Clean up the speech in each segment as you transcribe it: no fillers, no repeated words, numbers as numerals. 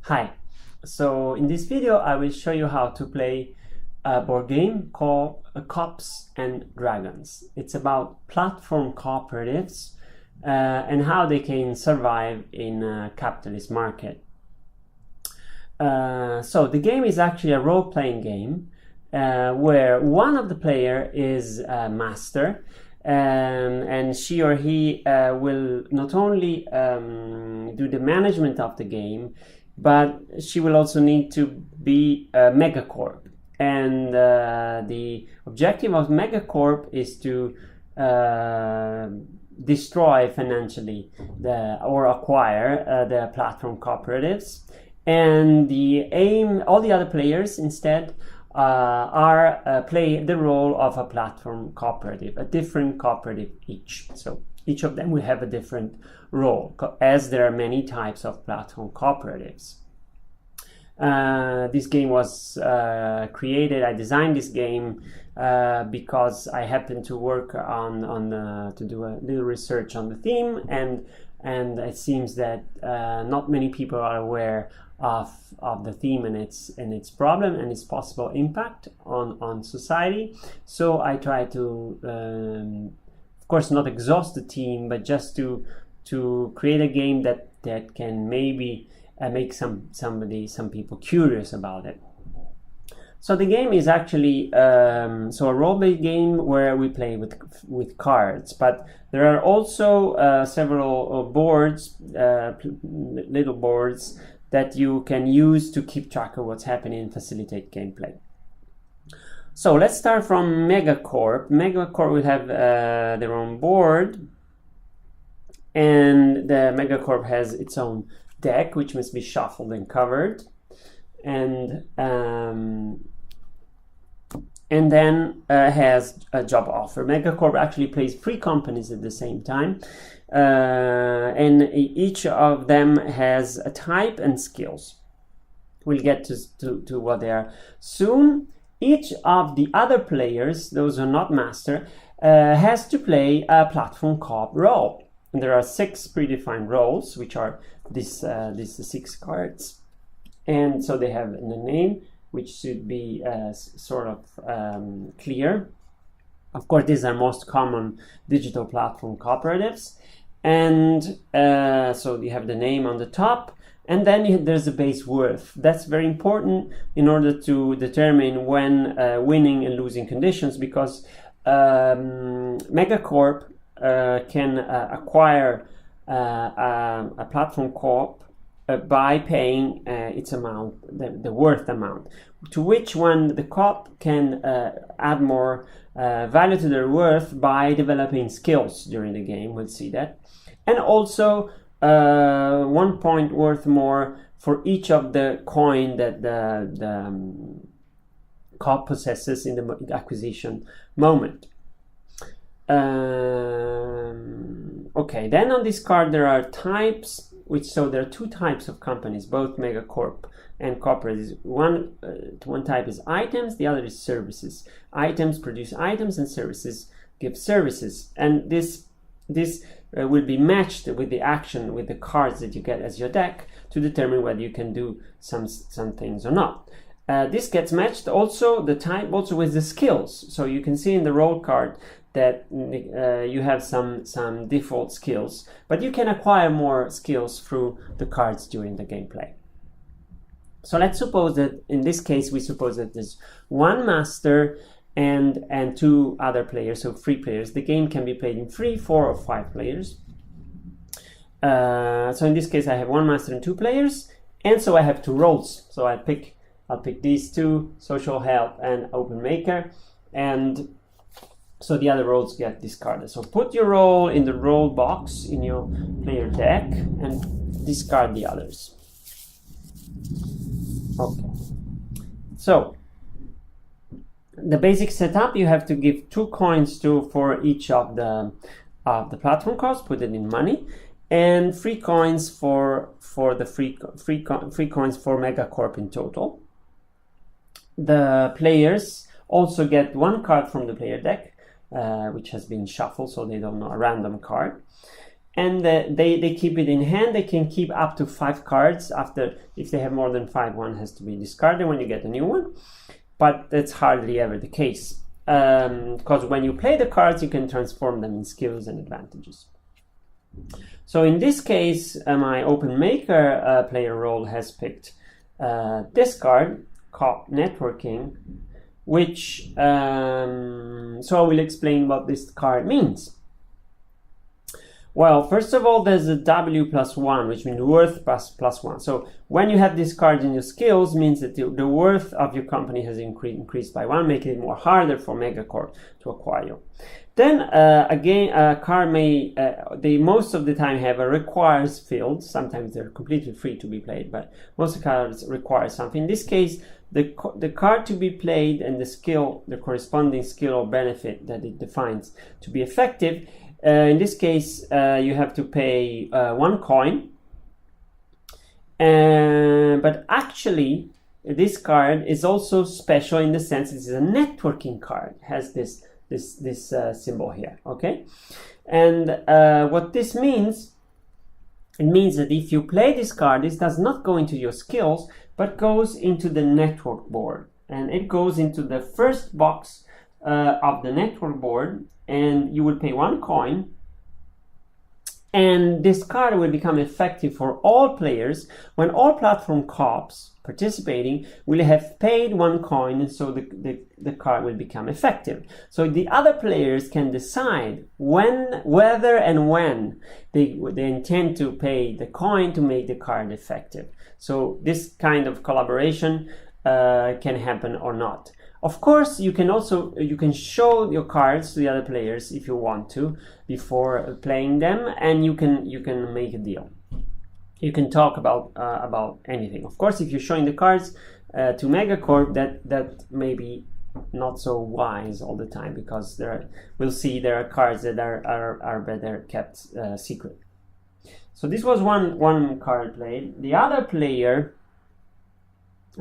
Hi, so in this video I will show you how to play a board game called Coops and Dragons. It's about platform cooperatives and how they can survive in a capitalist market. So the game is actually a role-playing game where one of the player is a master and she or he will not only do the management of the game, but she will also need to be a megacorp. And the objective of megacorp is to destroy financially or acquire the platform cooperatives. And the aim, all the other players instead play the role of a platform cooperative, a different cooperative each. So each of them will have a different role, as there are many types of platform cooperatives. This game was created. I designed this game because I happened to work to do a little research on the theme, and it seems that not many people are aware of the theme and its problem and its possible impact on society. So I try to, of course, not exhaust the theme, but just to create a game that can maybe make some people curious about it. So the game is actually a role-based game where we play with cards, but there are also several boards, little boards that you can use to keep track of what's happening and facilitate gameplay. So let's start from Megacorp. Megacorp will have their own board, and the Megacorp has its own deck, which must be shuffled and covered, and then has a job offer. Megacorp actually plays 3 companies at the same time, and each of them has a type and skills. We'll get to what they are soon. Each of the other players, those who are not master, has to play a platform co-op role. And there are 6 predefined roles, which are these 6 cards, and so they have the name, which should be sort of clear. Of course, these are most common digital platform cooperatives, and so you have the name on the top, and then there's a base worth. That's very important in order to determine when winning and losing conditions, because Megacorp can acquire a platform co-op by paying its amount, the worth amount, to which one the co-op can add more value to their worth by developing skills during the game. We'll see that. And also 1 point worth more for each of the coin that the co-op possesses in the acquisition moment. Okay, then on this card there are types, so there are 2 types of companies, both Megacorp and cooperatives. One type is items, the other is services. Items produce items and services give services, and this will be matched with the action, with the cards that you get as your deck, to determine whether you can do some things or not. This gets matched also, the type also, with the skills. So you can see in the roll card that you have some default skills, but you can acquire more skills through the cards during the gameplay. So let's suppose that in this case we suppose that there's 1 master and 2 other players, so 3 players. The game can be played in 3, 4, or 5 players. So in this case I have 1 master and 2 players, and so I have 2 roles. So I'll pick these 2, social help and open maker, and so the other roles get discarded. So put your role in the role box in your player deck and discard the others. Okay. So the basic setup: you have to give 2 coins for each of the platform cards, put it in money, and 3 coins for the free coins for Megacorp in total. The players also get 1 card from the player deck, which has been shuffled, so they don't know, a random card. and they keep it in hand. They can keep up to 5 cards. After, if they have more than 5, one has to be discarded when you get a new one, but that's hardly ever the case, because when you play the cards, you can transform them in skills and advantages. So in this case, my Open Maker player role has picked this card, Cop Networking, which, so I will explain what this card means. Well, first of all, there's a W+1, which means worth plus 1. So when you have this card in your skills, means that the worth of your company has increased by 1, making it more harder for Megacorp to acquire. Then again, a card may, they most of the time have a requires field. Sometimes they're completely free to be played, but most of the cards require something. In this case, the card to be played and the skill, the corresponding skill or benefit that it defines to be effective. In this case, you have to pay 1 coin. But actually, this card is also special in the sense it is a networking card. It has this symbol here, okay? And what this means, it means that if you play this card, this does not go into your skills, but goes into the network board. And it goes into the first box of the network board, and you will pay 1 coin. And this card will become effective for all players when all platform cops participating will have paid 1 coin, and so the card will become effective. So the other players can decide whether and when they intend to pay the coin to make the card effective. So this kind of collaboration can happen or not. Of course, you can show your cards to the other players if you want to before playing them, and you can make a deal. You can talk about anything. Of course, if you're showing the cards to Megacorp, that may be not so wise all the time, because we'll see there are cards that are better kept secret. So this was one card played. The other player.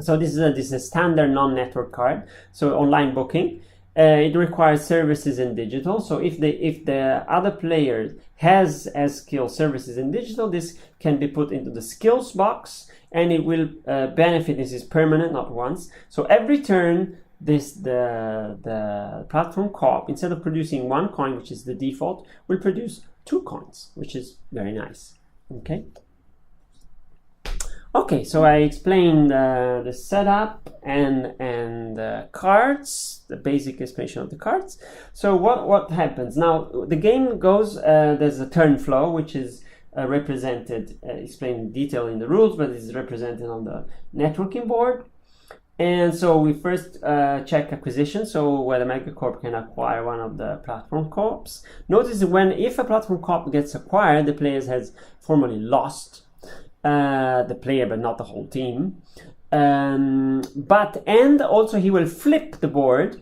So this is a standard non-network card. So online booking, it requires services in digital. So if the other player has as skill services in digital, this can be put into the skills box, and it will benefit. This is permanent, not once. So every turn, the platform co-op, instead of producing 1 coin, which is the default, will produce 2 coins, which is very nice. Okay. Okay, so I explained the setup and the cards, the basic explanation of the cards. So what happens now? The game goes. There's a turn flow, which is represented, explained in detail in the rules, but it's represented on the networking board. And so we first check acquisition, so whether Megacorp can acquire one of the platform co-ops. Notice if a platform co-op gets acquired, the player has formally lost. The player, but not the whole team. And also he will flip the board,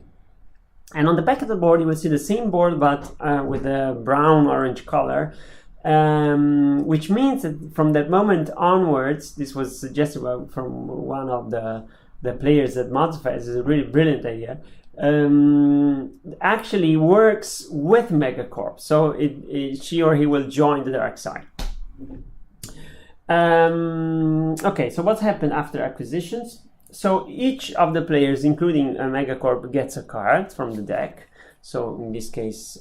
and on the back of the board you will see the same board, but with a brown-orange color, which means that from that moment onwards, this was suggested from one of the players at Modify. This is a really brilliant idea. Actually works with Megacorp, so she or he will join the dark side. Okay, so what's happened after acquisitions? So each of the players, including Megacorp, gets a card from the deck. So in this case,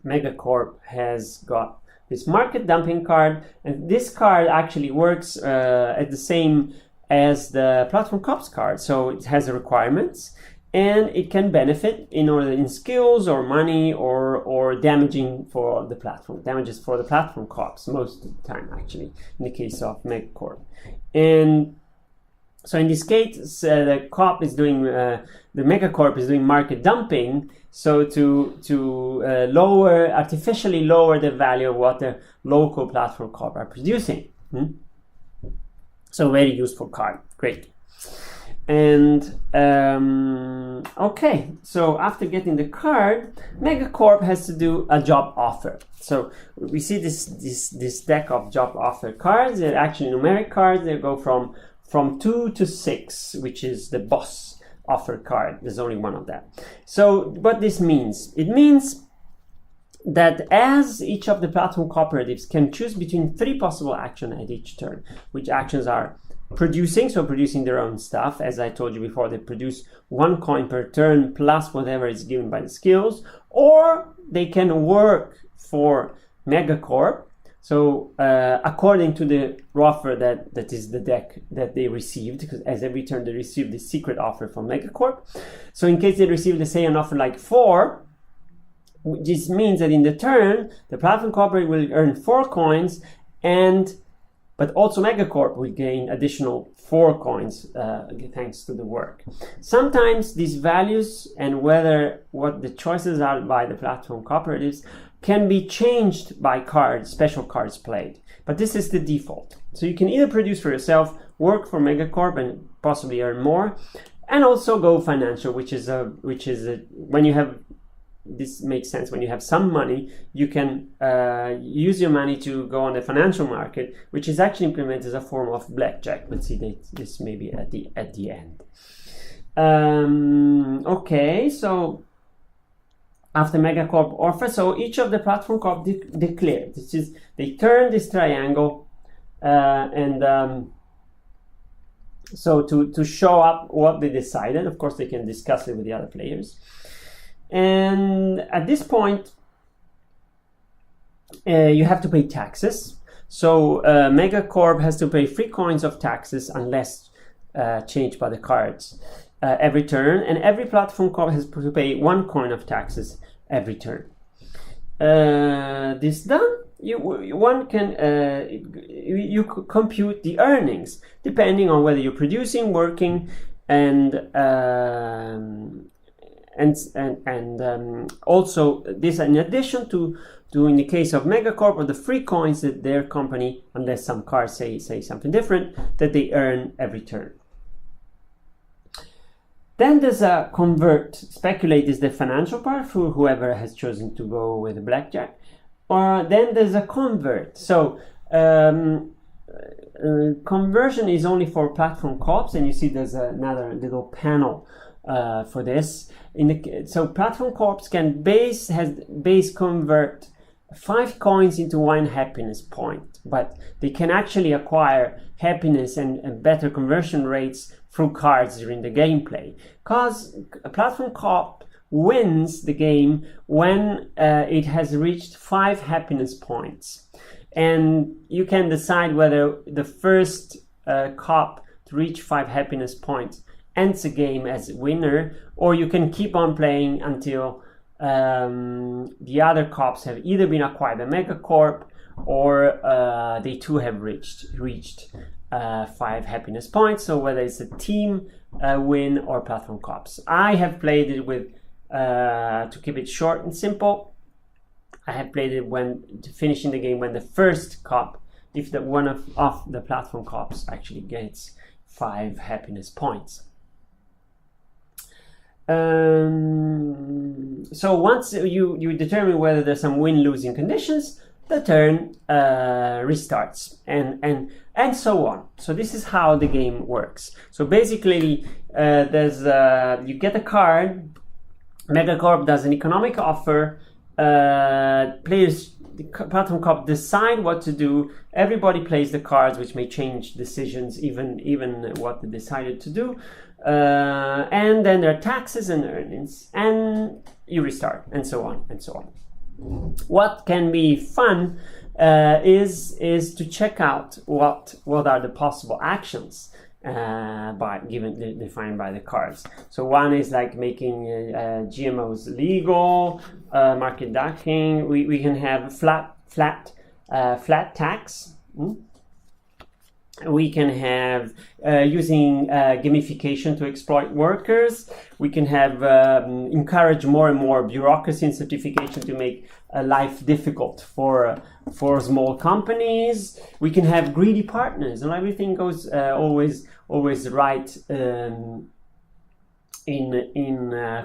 Megacorp has got this market dumping card, and this card actually works at the same as the platform cops card. So it has requirements, and it can benefit in skills or money or damaging for the platform, damages for the platform cops most of the time, actually, in the case of Megacorp. And so in this case, the cop is doing, the Megacorp is doing market dumping, so to artificially lower the value of what the local platform cop are producing. So very useful card, great. And okay, so after getting the card, Megacorp has to do a job offer. So we see this deck of job offer cards. They're actually numeric cards. They go from 2 to 6, which is the boss offer card. There's only one of that. So what this means? It means that as each of the platform cooperatives can choose between 3 possible actions at each turn, which actions are producing, so producing their own stuff. As I told you before, they produce 1 coin per turn plus whatever is given by the skills, or they can work for Megacorp. So according to the offer that is the deck that they received, because as every turn they receive the secret offer from Megacorp. So in case they receive, let's say, an offer like 4, this means that in the turn, the platform cooperative will earn 4 coins, but also Megacorp will gain additional 4 coins thanks to the work. Sometimes these values and what the choices are by the platform cooperatives can be changed by special cards played. But this is the default. So you can either produce for yourself, work for Megacorp and possibly earn more, and also go financial, which is when you have, this makes sense, when you have some money, you can use your money to go on the financial market, which is actually implemented as a form of blackjack. Let's see this maybe at the end. Okay, so after Megacorp offer, so each of the platform corp declared. They turn this triangle so to show up what they decided. Of course, they can discuss it with the other players. And at this point, you have to pay taxes. So Megacorp has to pay 3 coins of taxes unless changed by the cards every turn, and every platform corp has to pay 1 coin of taxes every turn. This done, you compute the earnings depending on whether you're producing, working, and also this in addition to in the case of Megacorp, or the 3 coins that their company, unless some cards say something different, that they earn every turn. Then there's a convert. Speculate is the financial part for whoever has chosen to go with the blackjack. Or then there's a convert. So conversion is only for platform co-ops, and you see there's another little panel for this. So platform co-ops can base convert 5 coins into 1 happiness point, but they can actually acquire happiness and better conversion rates through cards during the gameplay. Because a platform co-op wins the game when it has reached 5 happiness points. And you can decide whether the first co-op to reach 5 happiness points ends the game as winner, or you can keep on playing until the other co-ops have either been acquired by Megacorp or they too have reached 5 happiness points. So whether it's a team win or platform co-ops. I have played it with, to keep it short and simple, I have played it when finishing the game when the first co-op, if the one of the platform co-ops actually gets 5 happiness points. So once you determine whether there's some win-losing conditions, the turn restarts and so on. So this is how the game works. So basically, you get a card. Megacorp does an economic offer. Players, the platform co-op decide what to do. Everybody plays the cards, which may change decisions, even what they decided to do. And then there are taxes and earnings, and you restart, and so on and so on. What can be fun is to check out what are the possible actions defined by the cards. So one is like making GMOs legal, market ducking. We can have flat tax. We can have using gamification to exploit workers. We can have encourage more and more bureaucracy and certification to make life difficult for small companies. We can have greedy partners, and everything goes always right in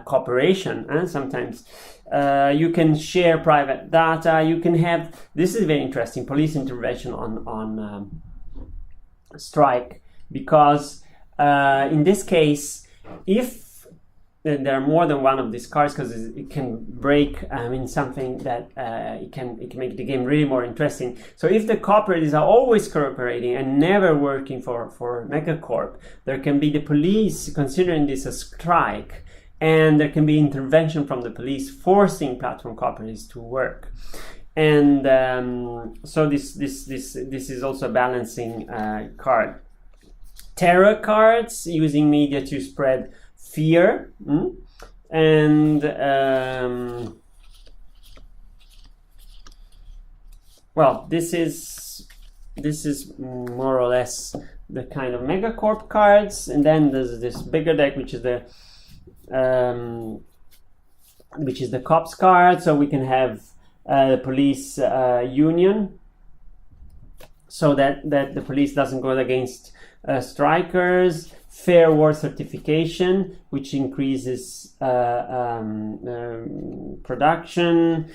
cooperation. And sometimes you can share private data. You can have, this is very interesting, police intervention on strike, because in this case, if there are more than one of these cards because it can break something that it can make the game really more interesting. So if the cooperatives are always cooperating and never working for Megacorp, there can be the police considering this a strike, and there can be intervention from the police forcing platform cooperatives to work. And so this is also a balancing card. Terror cards, using media to spread fear, and well, this is more or less the kind of Megacorp cards. And then there's this bigger deck, which is the cops card. So we can have the police union, so that the police doesn't go against strikers. Fair war certification, which increases production.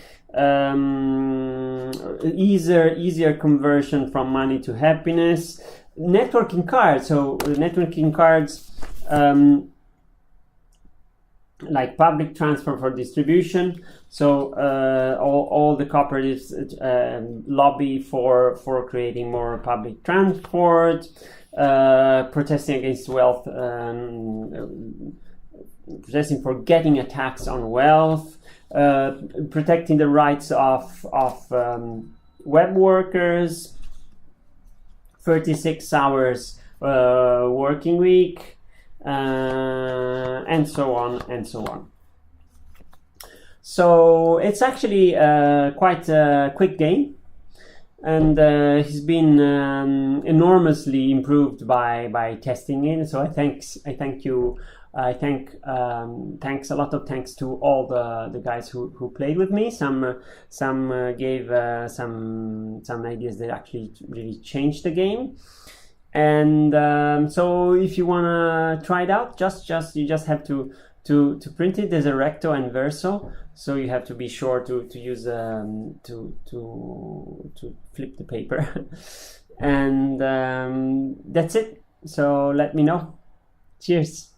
Easier conversion from money to happiness. Networking cards. So networking cards, like public transfer for distribution. So all the cooperatives lobby for creating more public transport. Protesting against wealth, protesting for getting a tax on wealth, protecting the rights of web workers, 36 hours working week, and so on and so on. So it's actually quite a quick game. And he's been enormously improved by testing it. So thanks a lot of thanks to all the guys who played with me. Some gave some ideas that actually really changed the game. And so if you wanna try it out, you just have to print it. There's a recto and verso, so you have to be sure to use to flip the paper. And that's it. So let me know. Cheers.